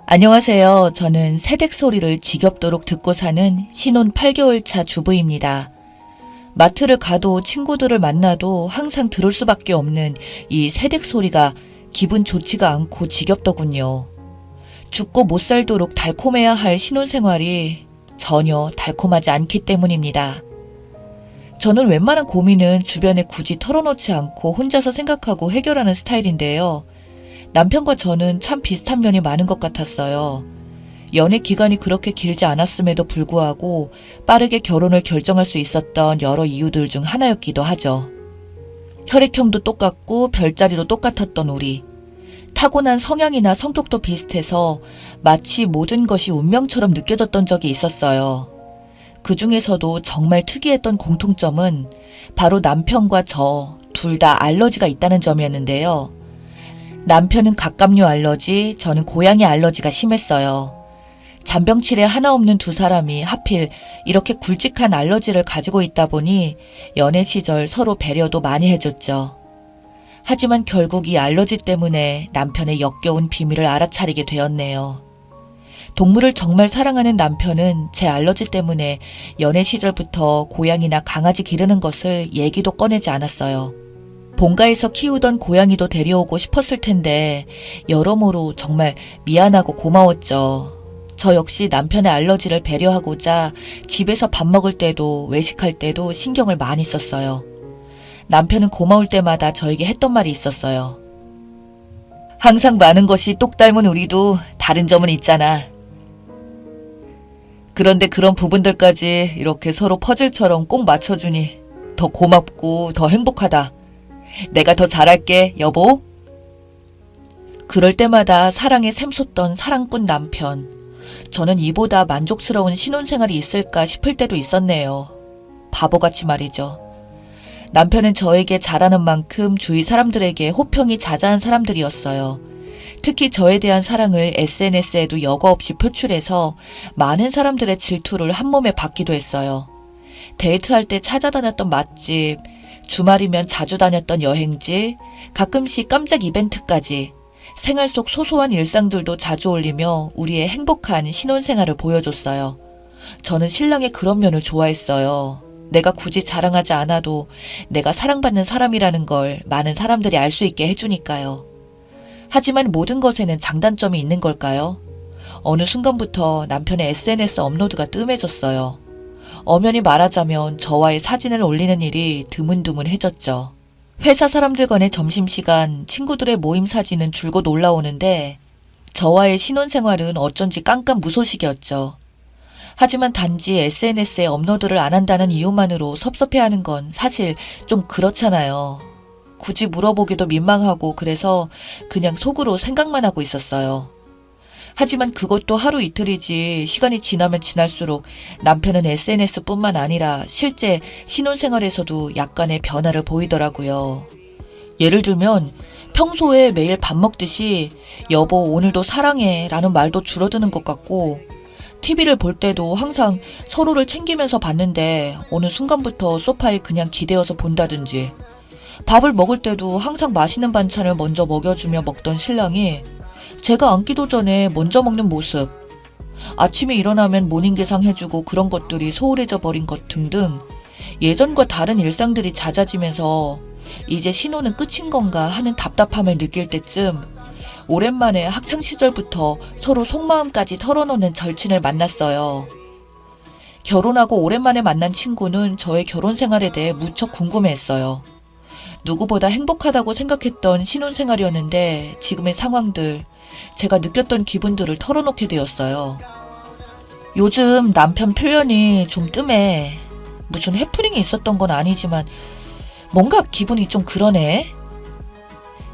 안녕하세요. 저는 새댁 소리를 지겹도록 듣고 사는 신혼 8개월 차 주부입니다. 마트를 가도 친구들을 만나도 항상 들을 수밖에 없는 이 새댁 소리가 기분 좋지가 않고 지겹더군요. 죽고 못 살도록 달콤해야 할 신혼생활이 전혀 달콤하지 않기 때문입니다. 저는 웬만한 고민은 주변에 굳이 털어놓지 않고 혼자서 생각하고 해결하는 스타일인데요. 남편과 저는 참 비슷한 면이 많은 것 같았어요. 연애 기간이 그렇게 길지 않았음에도 불구하고 빠르게 결혼을 결정할 수 있었던 여러 이유들 중 하나였기도 하죠. 혈액형도 똑같고 별자리도 똑같았던 우리. 타고난 성향이나 성격도 비슷해서 마치 모든 것이 운명처럼 느껴졌던 적이 있었어요. 그 중에서도 정말 특이했던 공통점은 바로 남편과 저 둘 다 알러지가 있다는 점이었는데요. 남편은 갑각류 알러지, 저는 고양이 알러지가 심했어요. 잔병치레 하나 없는 두 사람이 하필 이렇게 굵직한 알러지를 가지고 있다 보니 연애 시절 서로 배려도 많이 해줬죠. 하지만 결국 이 알러지 때문에 남편의 역겨운 비밀을 알아차리게 되었네요. 동물을 정말 사랑하는 남편은 제 알러지 때문에 연애 시절부터 고양이나 강아지 기르는 것을 얘기도 꺼내지 않았어요. 본가에서 키우던 고양이도 데려오고 싶었을 텐데 여러모로 정말 미안하고 고마웠죠. 저 역시 남편의 알러지를 배려하고자 집에서 밥 먹을 때도 외식할 때도 신경을 많이 썼어요. 남편은 고마울 때마다 저에게 했던 말이 있었어요. 항상 많은 것이 똑 닮은 우리도 다른 점은 있잖아. 그런데 그런 부분들까지 이렇게 서로 퍼즐처럼 꼭 맞춰주니 더 고맙고 더 행복하다. 내가 더 잘할게, 여보. 그럴 때마다 사랑에 샘솟던 사랑꾼 남편. 저는 이보다 만족스러운 신혼생활이 있을까 싶을 때도 있었네요. 바보같이 말이죠. 남편은 저에게 잘하는 만큼 주위 사람들에게 호평이 자자한 사람들이었어요. 특히 저에 대한 사랑을 SNS에도 여과 없이 표출해서 많은 사람들의 질투를 한몸에 받기도 했어요. 데이트할 때 찾아다녔던 맛집, 주말이면 자주 다녔던 여행지, 가끔씩 깜짝 이벤트까지 생활 속 소소한 일상들도 자주 올리며 우리의 행복한 신혼생활을 보여줬어요. 저는 신랑의 그런 면을 좋아했어요. 내가 굳이 자랑하지 않아도 내가 사랑받는 사람이라는 걸 많은 사람들이 알 수 있게 해주니까요. 하지만 모든 것에는 장단점이 있는 걸까요? 어느 순간부터 남편의 SNS 업로드가 뜸해졌어요. 엄연히 말하자면 저와의 사진을 올리는 일이 드문드문해졌죠. 회사 사람들 간의 점심시간, 친구들의 모임 사진은 줄곧 올라오는데 저와의 신혼생활은 어쩐지 깜깜무소식이었죠. 하지만 단지 SNS에 업로드를 안 한다는 이유만으로 섭섭해하는 건 사실 좀 그렇잖아요. 굳이 물어보기도 민망하고 그래서 그냥 속으로 생각만 하고 있었어요. 하지만 그것도 하루 이틀이지 시간이 지나면 지날수록 남편은 SNS뿐만 아니라 실제 신혼생활에서도 약간의 변화를 보이더라고요. 예를 들면 평소에 매일 밥 먹듯이 여보 오늘도 사랑해 라는 말도 줄어드는 것 같고 TV를 볼 때도 항상 서로를 챙기면서 봤는데 어느 순간부터 소파에 그냥 기대어서 본다든지 밥을 먹을 때도 항상 맛있는 반찬을 먼저 먹여주며 먹던 신랑이 제가 앉기도 전에 먼저 먹는 모습, 아침에 일어나면 모닝개상 해주고 그런 것들이 소홀해져 버린 것 등등 예전과 다른 일상들이 잦아지면서 이제 신혼은 끝인 건가 하는 답답함을 느낄 때쯤 오랜만에 학창시절부터 서로 속마음까지 털어놓는 절친을 만났어요. 결혼하고 오랜만에 만난 친구는 저의 결혼 생활에 대해 무척 궁금해했어요. 누구보다 행복하다고 생각했던 신혼생활이었는데 지금의 상황들, 제가 느꼈던 기분들을 털어놓게 되었어요. 요즘 남편 표현이 좀 뜸해. 무슨 해프닝이 있었던 건 아니지만 뭔가 기분이 좀 그러네.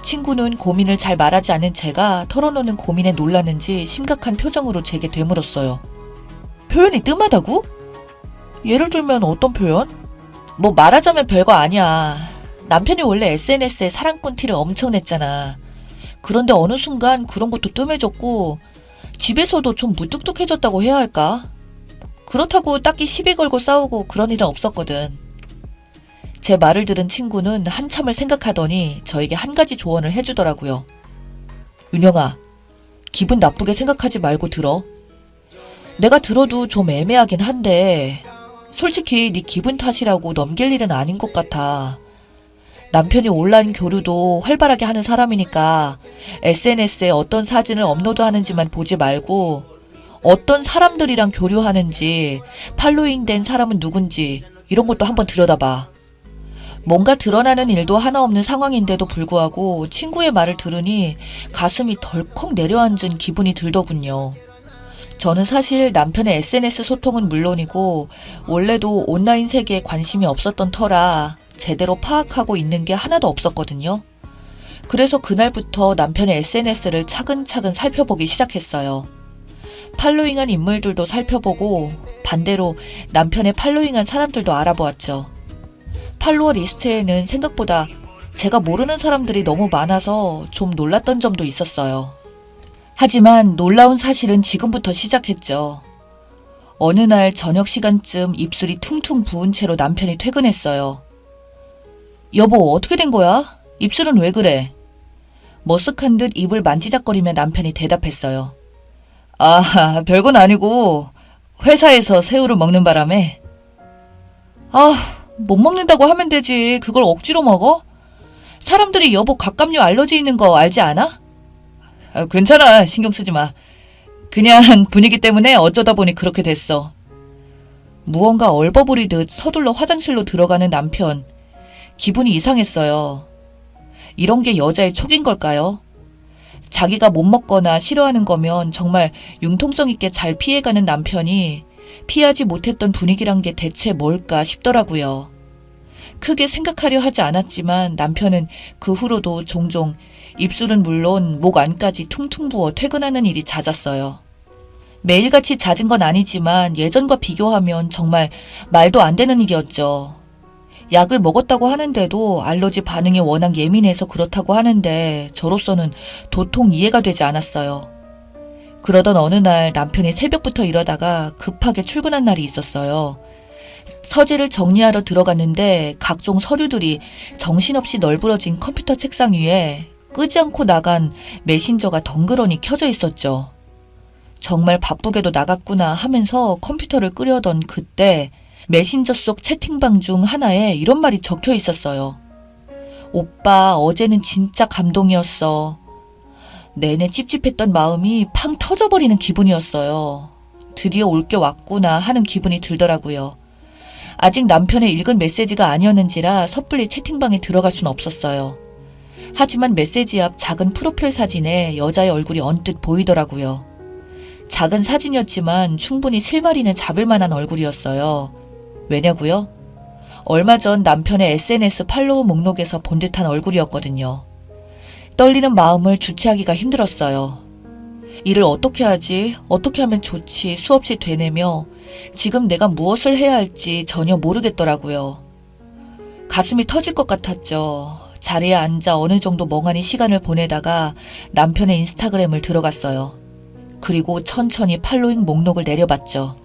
친구는 고민을 잘 말하지 않은 제가 털어놓는 고민에 놀랐는지 심각한 표정으로 제게 되물었어요. 표현이 뜸하다고? 예를 들면 어떤 표현? 뭐 말하자면 별거 아니야. 남편이 원래 SNS에 사랑꾼 티를 엄청 냈잖아. 그런데 어느 순간 그런 것도 뜸해졌고 집에서도 좀 무뚝뚝해졌다고 해야 할까? 그렇다고 딱히 시비 걸고 싸우고 그런 일은 없었거든. 제 말을 들은 친구는 한참을 생각하더니 저에게 한 가지 조언을 해주더라고요. 윤영아, 기분 나쁘게 생각하지 말고 들어. 내가 들어도 좀 애매하긴 한데 솔직히 네 기분 탓이라고 넘길 일은 아닌 것 같아. 남편이 온라인 교류도 활발하게 하는 사람이니까 SNS에 어떤 사진을 업로드하는지만 보지 말고 어떤 사람들이랑 교류하는지, 팔로잉된 사람은 누군지 이런 것도 한번 들여다봐. 뭔가 드러나는 일도 하나 없는 상황인데도 불구하고 친구의 말을 들으니 가슴이 덜컥 내려앉은 기분이 들더군요. 저는 사실 남편의 SNS 소통은 물론이고 원래도 온라인 세계에 관심이 없었던 터라 제대로 파악하고 있는 게 하나도 없었거든요. 그래서 그날부터 남편의 SNS를 차근차근 살펴보기 시작했어요. 팔로잉한 인물들도 살펴보고 반대로 남편의 팔로잉한 사람들도 알아보았죠. 팔로워 리스트에는 생각보다 제가 모르는 사람들이 너무 많아서 좀 놀랐던 점도 있었어요. 하지만 놀라운 사실은 지금부터 시작했죠. 어느 날 저녁 시간쯤 입술이 퉁퉁 부은 채로 남편이 퇴근했어요. 여보, 어떻게 된 거야? 입술은 왜 그래? 머쓱한 듯 입을 만지작거리며 남편이 대답했어요. 아, 별건 아니고 회사에서 새우를 먹는 바람에. 아, 못 먹는다고 하면 되지. 그걸 억지로 먹어? 사람들이 여보 갑각류 알러지 있는 거 알지 않아? 아, 괜찮아. 신경 쓰지 마. 그냥 분위기 때문에 어쩌다 보니 그렇게 됐어. 무언가 얼버무리듯 서둘러 화장실로 들어가는 남편. 기분이 이상했어요. 이런 게 여자의 촉인 걸까요? 자기가 못 먹거나 싫어하는 거면 정말 융통성 있게 잘 피해가는 남편이 피하지 못했던 분위기란 게 대체 뭘까 싶더라고요. 크게 생각하려 하지 않았지만 남편은 그 후로도 종종 입술은 물론 목 안까지 퉁퉁 부어 퇴근하는 일이 잦았어요. 매일같이 잦은 건 아니지만 예전과 비교하면 정말 말도 안 되는 일이었죠. 약을 먹었다고 하는데도 알러지 반응에 워낙 예민해서 그렇다고 하는데 저로서는 도통 이해가 되지 않았어요. 그러던 어느 날 남편이 새벽부터 일하다가 급하게 출근한 날이 있었어요. 서재를 정리하러 들어갔는데 각종 서류들이 정신없이 널브러진 컴퓨터 책상 위에 끄지 않고 나간 메신저가 덩그러니 켜져 있었죠. 정말 바쁘게도 나갔구나 하면서 컴퓨터를 끄려던 그때 메신저 속 채팅방 중 하나에 이런 말이 적혀 있었어요. 오빠, 어제는 진짜 감동이었어. 내내 찝찝했던 마음이 팡 터져버리는 기분이었어요. 드디어 올 게 왔구나 하는 기분이 들더라고요. 아직 남편의 읽은 메시지가 아니었는지라 섣불리 채팅방에 들어갈 순 없었어요. 하지만 메시지 앞 작은 프로필 사진에 여자의 얼굴이 언뜻 보이더라고요. 작은 사진이었지만 충분히 실마리는 잡을 만한 얼굴이었어요. 왜냐고요? 얼마 전 남편의 SNS 팔로우 목록에서 본 듯한 얼굴이었거든요. 떨리는 마음을 주체하기가 힘들었어요. 일을 어떻게 하지? 어떻게 하면 좋지? 수없이 되뇌며 지금 내가 무엇을 해야 할지 전혀 모르겠더라고요. 가슴이 터질 것 같았죠. 자리에 앉아 어느 정도 멍하니 시간을 보내다가 남편의 인스타그램을 들어갔어요. 그리고 천천히 팔로잉 목록을 내려봤죠.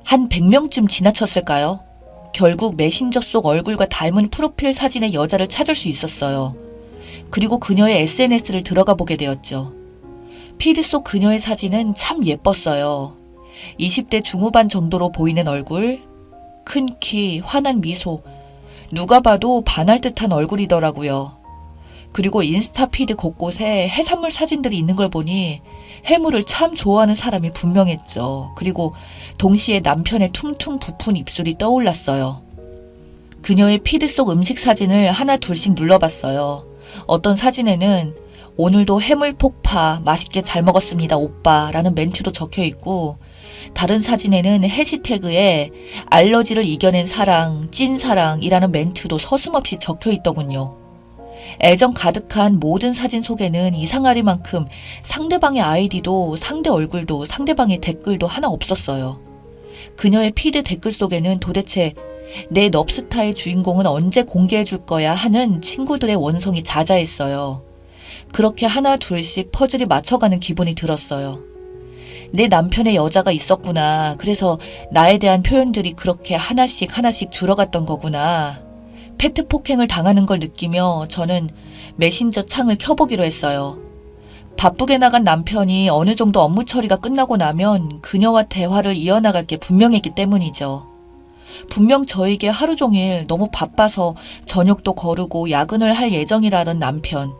한 100명쯤 지나쳤을까요? 결국 메신저 속 얼굴과 닮은 프로필 사진의 여자를 찾을 수 있었어요. 그리고 그녀의 SNS를 들어가 보게 되었죠. 피드 속 그녀의 사진은 참 예뻤어요. 20대 중후반 정도로 보이는 얼굴, 큰 키, 환한 미소, 누가 봐도 반할 듯한 얼굴이더라고요. 그리고 인스타 피드 곳곳에 해산물 사진들이 있는 걸 보니 해물을 참 좋아하는 사람이 분명했죠. 그리고 동시에 남편의 퉁퉁 부푼 입술이 떠올랐어요. 그녀의 피드 속 음식 사진을 하나 둘씩 눌러봤어요. 어떤 사진에는 오늘도 해물 폭파 맛있게 잘 먹었습니다 오빠 라는 멘트도 적혀있고 다른 사진에는 해시태그에 알러지를 이겨낸 사랑, 찐사랑이라는 멘트도 서슴없이 적혀있더군요. 애정 가득한 모든 사진 속에는 이상하리만큼 상대방의 아이디도 상대 얼굴도 상대방의 댓글도 하나 없었어요. 그녀의 피드 댓글 속에는 도대체 내 넙스타의 주인공은 언제 공개해 줄 거야 하는 친구들의 원성이 자자했어요. 그렇게 하나 둘씩 퍼즐이 맞춰가는 기분이 들었어요. 내 남편의 여자가 있었구나. 그래서 나에 대한 표현들이 그렇게 하나씩 줄어갔던 거구나. 페트 폭행을 당하는 걸 느끼며 저는 메신저 창을 켜보기로 했어요. 바쁘게 나간 남편이 어느 정도 업무 처리가 끝나고 나면 그녀와 대화를 이어나갈 게 분명했기 때문이죠. 분명 저에게 하루 종일 너무 바빠서 저녁도 거르고 야근을 할 예정이라던 남편.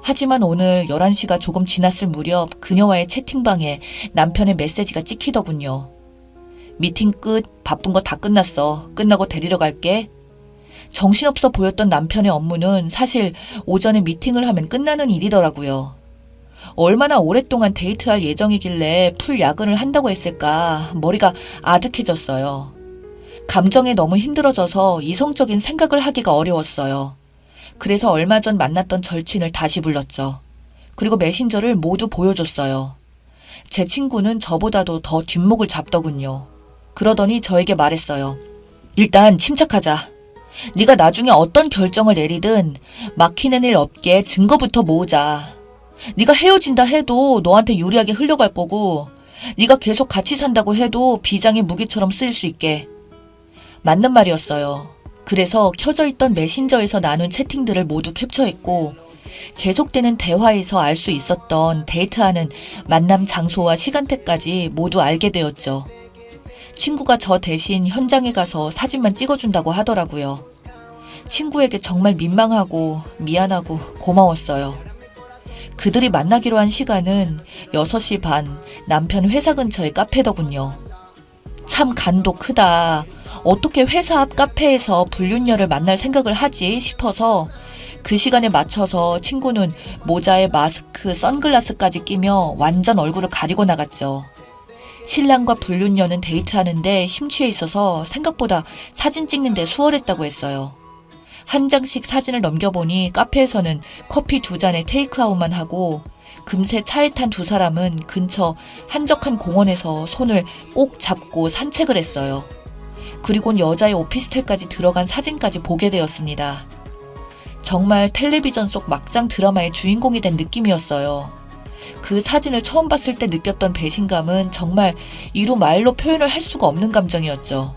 하지만 오늘 11시가 조금 지났을 무렵 그녀와의 채팅방에 남편의 메시지가 찍히더군요. 미팅 끝, 바쁜 거 다 끝났어. 끝나고 데리러 갈게. 정신없어 보였던 남편의 업무는 사실 오전에 미팅을 하면 끝나는 일이더라고요. 얼마나 오랫동안 데이트할 예정이길래 풀 야근을 한다고 했을까 머리가 아득해졌어요. 감정에 너무 힘들어져서 이성적인 생각을 하기가 어려웠어요. 그래서 얼마 전 만났던 절친을 다시 불렀죠. 그리고 메신저를 모두 보여줬어요. 제 친구는 저보다도 더 뒷목을 잡더군요. 그러더니 저에게 말했어요. 일단 침착하자. 네가 나중에 어떤 결정을 내리든 막히는 일 없게 증거부터 모으자. 네가 헤어진다 해도 너한테 유리하게 흘러갈 거고 네가 계속 같이 산다고 해도 비장의 무기처럼 쓰일 수 있게. 맞는 말이었어요. 그래서 켜져 있던 메신저에서 나눈 채팅들을 모두 캡처했고 계속되는 대화에서 알 수 있었던 데이트하는 만남 장소와 시간대까지 모두 알게 되었죠. 친구가 저 대신 현장에 가서 사진만 찍어준다고 하더라고요. 친구에게 정말 민망하고 미안하고 고마웠어요. 그들이 만나기로 한 시간은 6시 반 남편 회사 근처의 카페더군요. 참 간도 크다. 어떻게 회사 앞 카페에서 불륜녀를 만날 생각을 하지 싶어서 그 시간에 맞춰서 친구는 모자에 마스크, 선글라스까지 끼며 완전 얼굴을 가리고 나갔죠. 신랑과 불륜녀는 데이트하는데 심취해 있어서 생각보다 사진 찍는데 수월했다고 했어요. 한 장씩 사진을 넘겨보니 카페에서는 커피 2잔에 테이크아웃만 하고 금세 차에 탄 두 사람은 근처 한적한 공원에서 손을 꼭 잡고 산책을 했어요. 그리곤 여자의 오피스텔까지 들어간 사진까지 보게 되었습니다. 정말 텔레비전 속 막장 드라마의 주인공이 된 느낌이었어요. 그 사진을 처음 봤을 때 느꼈던 배신감은 정말 이루 말로 표현을 할 수가 없는 감정이었죠.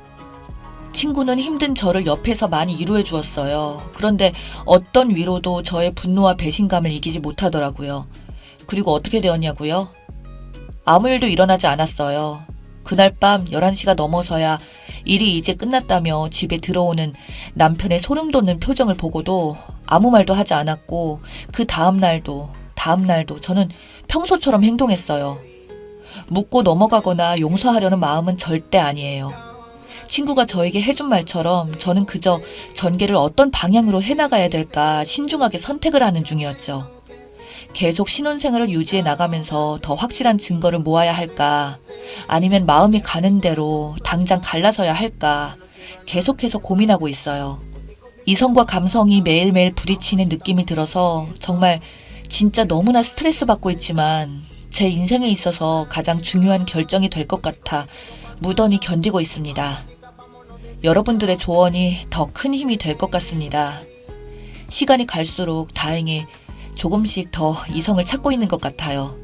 친구는 힘든 저를 옆에서 많이 위로해 주었어요. 그런데 어떤 위로도 저의 분노와 배신감을 이기지 못하더라고요. 그리고 어떻게 되었냐고요? 아무 일도 일어나지 않았어요. 그날 밤 11시가 넘어서야 일이 이제 끝났다며 집에 들어오는 남편의 소름 돋는 표정을 보고도 아무 말도 하지 않았고 그 다음 날도 저는 평소처럼 행동했어요. 묻고 넘어가거나 용서하려는 마음은 절대 아니에요. 친구가 저에게 해준 말처럼 저는 그저 전개를 어떤 방향으로 해나가야 될까 신중하게 선택을 하는 중이었죠. 계속 신혼생활을 유지해 나가면서 더 확실한 증거를 모아야 할까? 아니면 마음이 가는 대로 당장 갈라서야 할까? 계속해서 고민하고 있어요. 이성과 감성이 매일매일 부딪히는 느낌이 들어서 정말 진짜 너무나 스트레스 받고 있지만 제 인생에 있어서 가장 중요한 결정이 될 것 같아 무던히 견디고 있습니다. 여러분들의 조언이 더 큰 힘이 될 것 같습니다. 시간이 갈수록 다행히 조금씩 더 이성을 찾고 있는 것 같아요.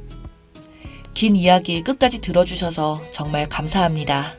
긴 이야기 끝까지 들어주셔서 정말 감사합니다.